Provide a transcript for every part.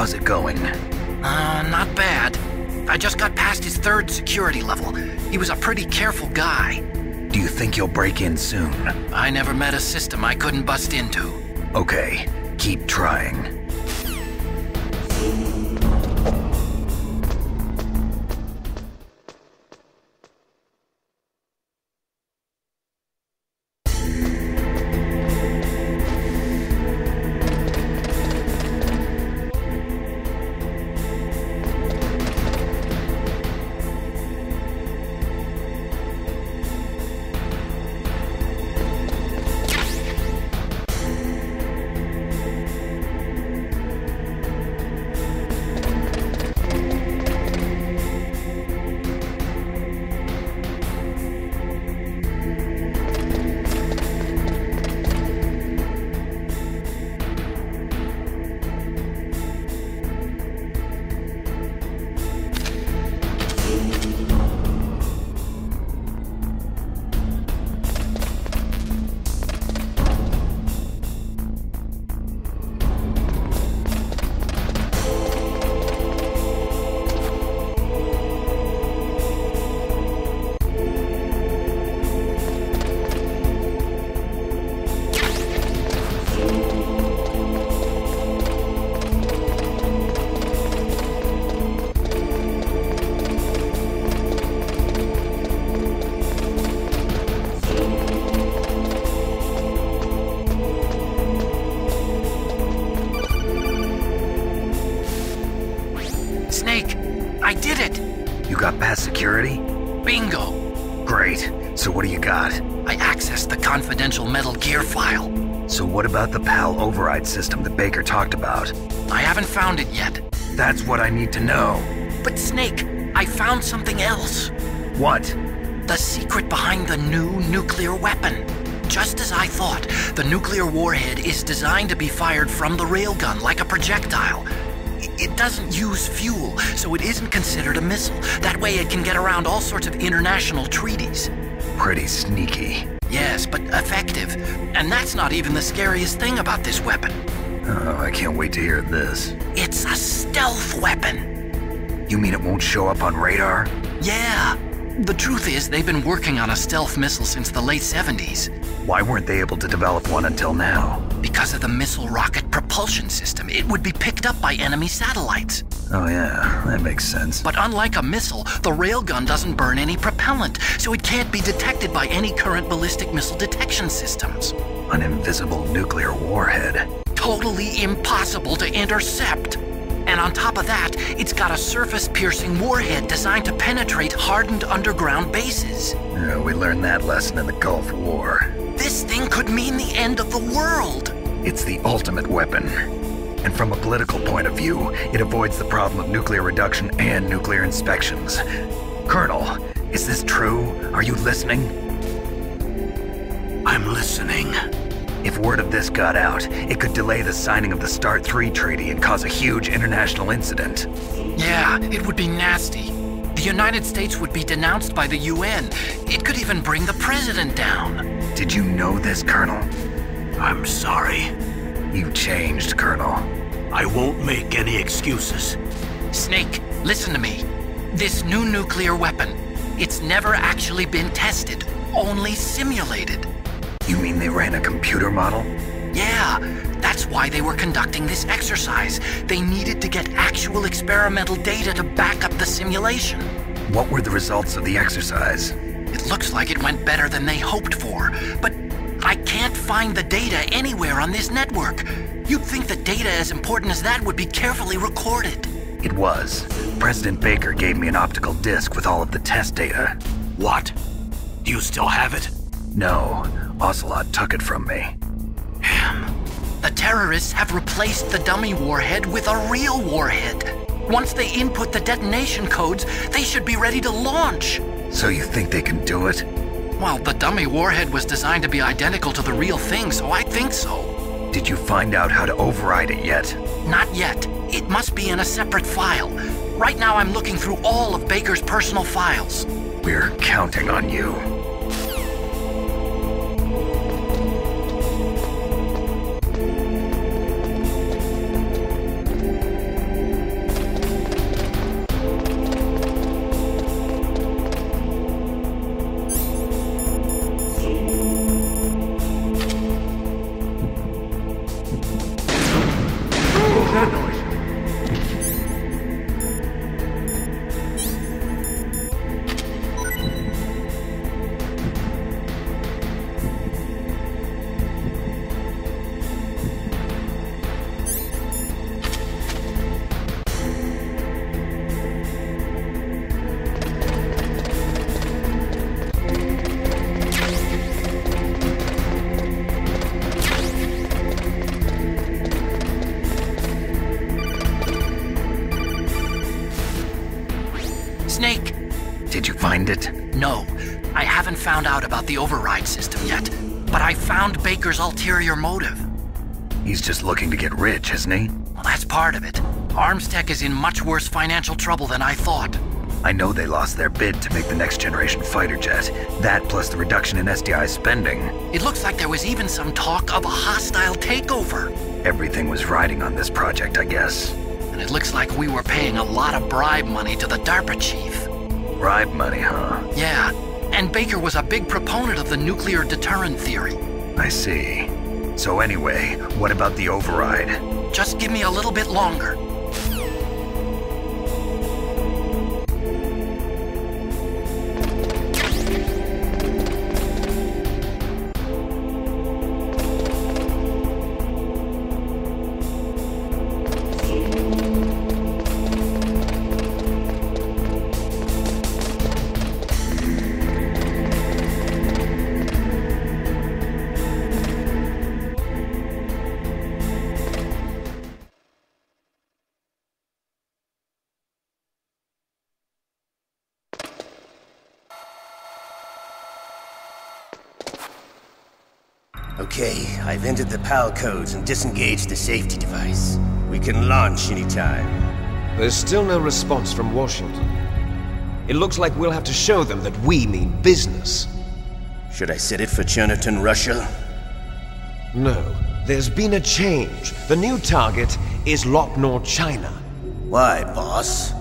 How's it going? Not bad. I just got past his 3rd security level. He was a pretty careful guy. Do you think you'll break in soon? I never met a system I couldn't bust into. Okay, keep trying. I did it! You got past security? Bingo! Great. So what do you got? I accessed the confidential Metal Gear file. So what about the PAL override system that Baker talked about? I haven't found it yet. That's what I need to know. But Snake, I found something else. What? The secret behind the new nuclear weapon. Just as I thought, the nuclear warhead is designed to be fired from the railgun like a projectile. It doesn't use fuel, so it isn't considered a missile. That way it can get around all sorts of international treaties. Pretty sneaky. Yes, but effective. And that's not even the scariest thing about this weapon. Oh, I can't wait to hear this. It's a stealth weapon. You mean it won't show up on radar? Yeah. The truth is, they've been working on a stealth missile since the late 70s. Why weren't they able to develop one until now? Because of the missile rocket propulsion system. It would be picked up by enemy satellites. Oh yeah, that makes sense. But unlike a missile, the railgun doesn't burn any propellant, so it can't be detected by any current ballistic missile detection systems. An invisible nuclear warhead. Totally impossible to intercept. And on top of that, it's got a surface-piercing warhead designed to penetrate hardened underground bases. Yeah, we learned that lesson in the Gulf War. This thing could mean the end of the world. It's the ultimate weapon. And from a political point of view, it avoids the problem of nuclear reduction and nuclear inspections. Colonel, is this true? Are you listening? I'm listening. If word of this got out, it could delay the signing of the START III treaty and cause a huge international incident. Yeah, it would be nasty. The United States would be denounced by the UN. It could even bring the president down. Did you know this, Colonel? I'm sorry. You've changed, Colonel. I won't make any excuses. Snake, listen to me. This new nuclear weapon, it's never actually been tested, only simulated. You mean they ran a computer model? Yeah, that's why they were conducting this exercise. They needed to get actual experimental data to back up the simulation. What were the results of the exercise? It looks like it went better than they hoped for, but I can't find the data anywhere on this network. You'd think that data as important as that would be carefully recorded. It was. President Baker gave me an optical disc with all of the test data. What? Do you still have it? No. Ocelot took it from me. Damn. The terrorists have replaced the dummy warhead with a real warhead. Once they input the detonation codes, they should be ready to launch. So you think they can do it? Well, the dummy warhead was designed to be identical to the real thing, so I think so. Did you find out how to override it yet? Not yet. It must be in a separate file. Right now I'm looking through all of Baker's personal files. We're counting on you. that noise? Snake! Did you find it? No, I haven't found out about the override system yet, but I found Baker's ulterior motive. He's just looking to get rich, isn't he? Well, that's part of it. Armstech is in much worse financial trouble than I thought. I know they lost their bid to make the next generation fighter jet. That plus the reduction in SDI spending. It looks like there was even some talk of a hostile takeover. Everything was riding on this project, I guess. And it looks like we were paying a lot of bribe money to the DARPA chief. Bribe money, huh? Yeah, and Baker was a big proponent of the nuclear deterrent theory. I see. So anyway, what about the override? Just give me a little bit longer. Okay, I've entered the PAL codes and disengaged the safety device. We can launch anytime. There's still no response from Washington. It looks like we'll have to show them that we mean business. Should I set it for Jogatina, Russia? No, there's been a change. The new target is Lopnor, China. Why, boss?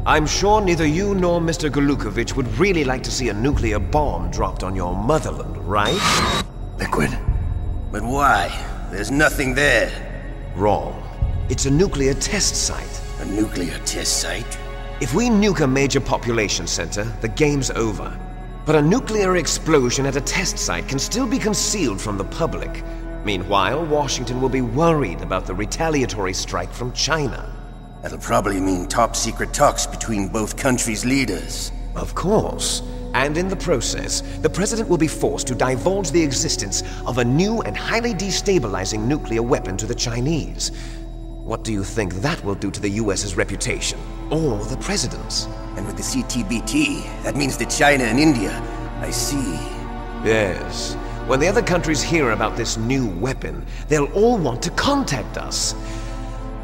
I'm sure neither you nor Mr. Golukovich would really like to see a nuclear bomb dropped on your motherland, right? Liquid. But why? There's nothing there. Wrong. It's a nuclear test site. A nuclear test site? If we nuke a major population center, the game's over. But a nuclear explosion at a test site can still be concealed from the public. Meanwhile, Washington will be worried about the retaliatory strike from China. That'll probably mean top-secret talks between both countries' leaders. Of course. And in the process, the President will be forced to divulge the existence of a new and highly destabilizing nuclear weapon to the Chinese. What do you think that will do to the US's reputation? Or the President's? And with the CTBT, that means that China and India. I see. Yes. When the other countries hear about this new weapon, they'll all want to contact us.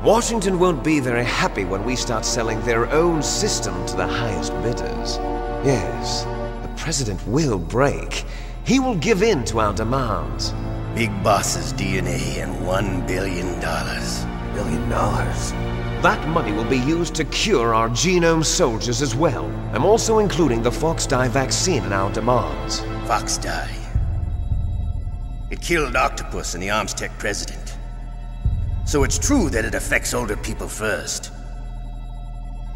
Washington won't be very happy when we start selling their own system to the highest bidders. Yes, the President will break. He will give in to our demands. Big Boss's DNA and $1 billion. $1 billion? That money will be used to cure our genome soldiers as well. I'm also including the Fox-Die vaccine in our demands. Fox-Die? It killed Octopus and the Armstech president. So it's true that it affects older people first.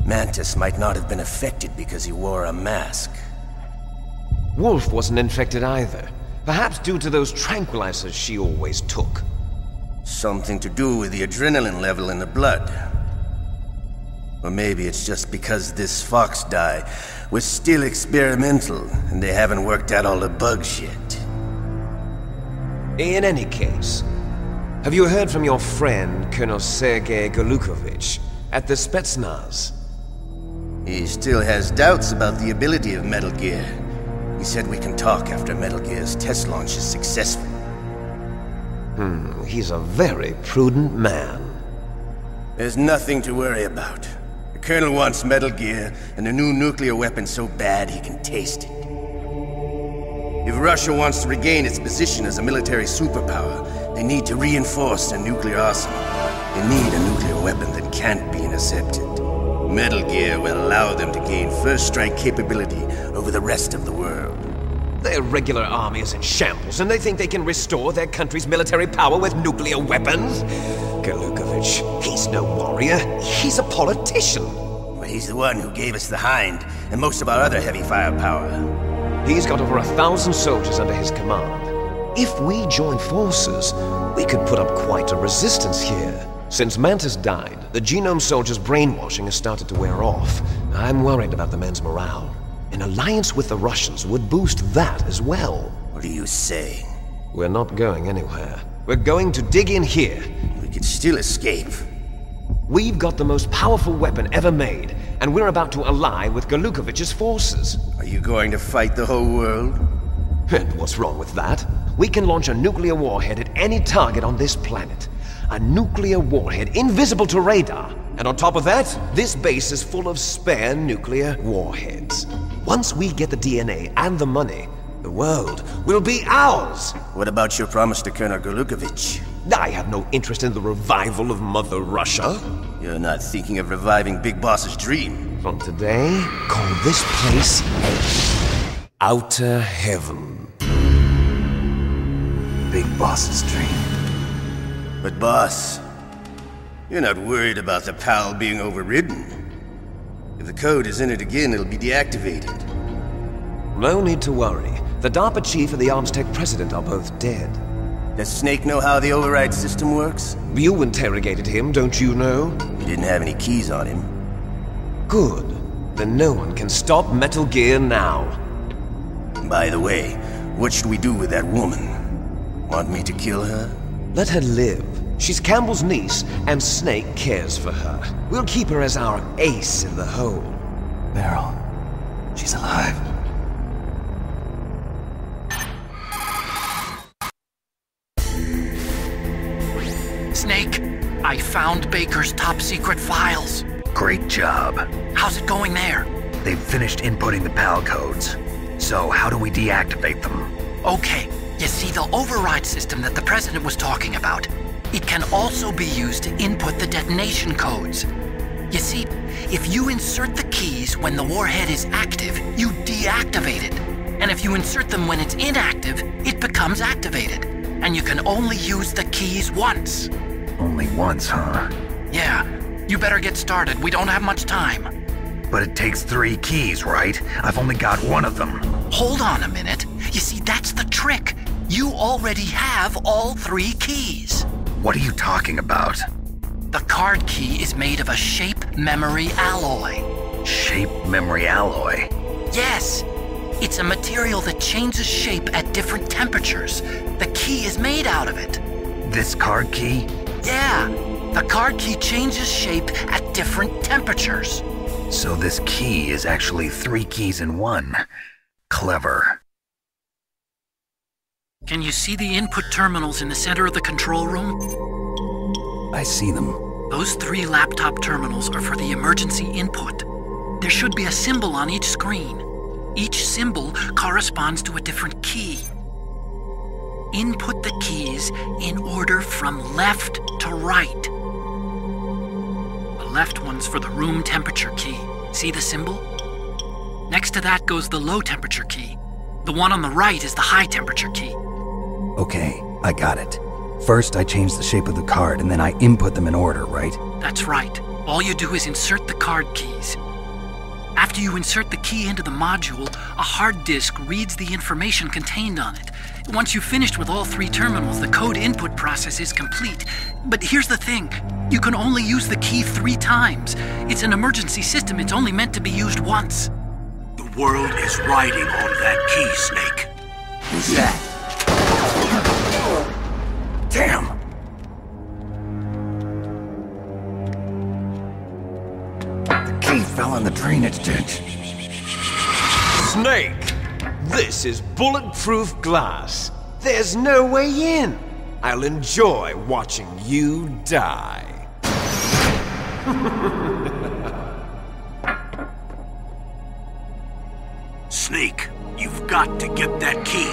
Mantis might not have been affected because he wore a mask. Wolf wasn't infected either. Perhaps due to those tranquilizers she always took. Something to do with the adrenaline level in the blood. Or maybe it's just because this Fox-Die was still experimental and they haven't worked out all the bugs yet. In any case, have you heard from your friend, Colonel Sergei Golukovich, at the Spetsnaz? He still has doubts about the ability of Metal Gear. He said we can talk after Metal Gear's test launch is successful. He's a very prudent man. There's nothing to worry about. The Colonel wants Metal Gear and a new nuclear weapon so bad he can taste it. If Russia wants to regain its position as a military superpower, they need to reinforce their nuclear arsenal. They need a nuclear weapon that can't be intercepted. Metal Gear will allow them to gain first strike capability over the rest of the world. Their regular army is in shambles, and they think they can restore their country's military power with nuclear weapons? Galukovich, he's no warrior. He's a politician. Well, he's the one who gave us the Hind and most of our other heavy firepower. He's got over 1,000 soldiers under his command. If we join forces, we could put up quite a resistance here. Since Mantis died, the Genome Soldier's brainwashing has started to wear off. I'm worried about the men's morale. An alliance with the Russians would boost that as well. What are you saying? We're not going anywhere. We're going to dig in here. We could still escape. We've got the most powerful weapon ever made, and we're about to ally with Galukovich's forces. Are you going to fight the whole world? And what's wrong with that? We can launch a nuclear warhead at any target on this planet. A nuclear warhead invisible to radar. And on top of that, this base is full of spare nuclear warheads. Once we get the DNA and the money, the world will be ours! What about your promise to Colonel Galukovich? I have no interest in the revival of Mother Russia. You're not thinking of reviving Big Boss's dream. From today, call this place Outer Heaven. Big Boss's dream. But boss, you're not worried about the PAL being overridden. If the code is in it again, it'll be deactivated. No need to worry. The DARPA chief and the Arms Tech president are both dead. Does Snake know how the override system works? You interrogated him, don't you know? He didn't have any keys on him. Good. Then no one can stop Metal Gear now. By the way, what should we do with that woman? Want me to kill her? Let her live. She's Campbell's niece, and Snake cares for her. We'll keep her as our ace in the hole. Meryl, she's alive. Snake, I found Baker's top-secret files. Great job. How's it going there? They've finished inputting the PAL codes. So how do we deactivate them? Okay, you see the override system that the President was talking about? It can also be used to input the detonation codes. You see, if you insert the keys when the warhead is active, you deactivate it. And if you insert them when it's inactive, it becomes activated. And you can only use the keys once. Only once, huh? Yeah, you better get started. We don't have much time. But it takes 3 keys, right? I've only got 1 of them. Hold on a minute. You see, that's the trick. You already have all 3 keys. What are you talking about? The card key is made of a shape memory alloy. Shape memory alloy? Yes. It's a material that changes shape at different temperatures. The key is made out of it. This card key? Yeah. The card key changes shape at different temperatures. So this key is actually 3 keys in 1. Clever. Can you see the input terminals in the center of the control room? I see them. Those 3 laptop terminals are for the emergency input. There should be a symbol on each screen. Each symbol corresponds to a different key. Input the keys in order from left to right. The left one's for the room temperature key. See the symbol? Next to that goes the low temperature key. The one on the right is the high temperature key. Okay, I got it. First, I change the shape of the card, and then I input them in order, right? That's right. All you do is insert the card keys. After you insert the key into the module, a hard disk reads the information contained on it. Once you've finished with all 3 terminals, the code input process is complete. But here's the thing. You can only use the key 3 times. It's an emergency system. It's only meant to be used once. The world is riding on that key, Snake. Who's that? Damn! The key fell in the drainage ditch. Snake! This is bulletproof glass. There's no way in. I'll enjoy watching you die. Snake, you've got to get that key.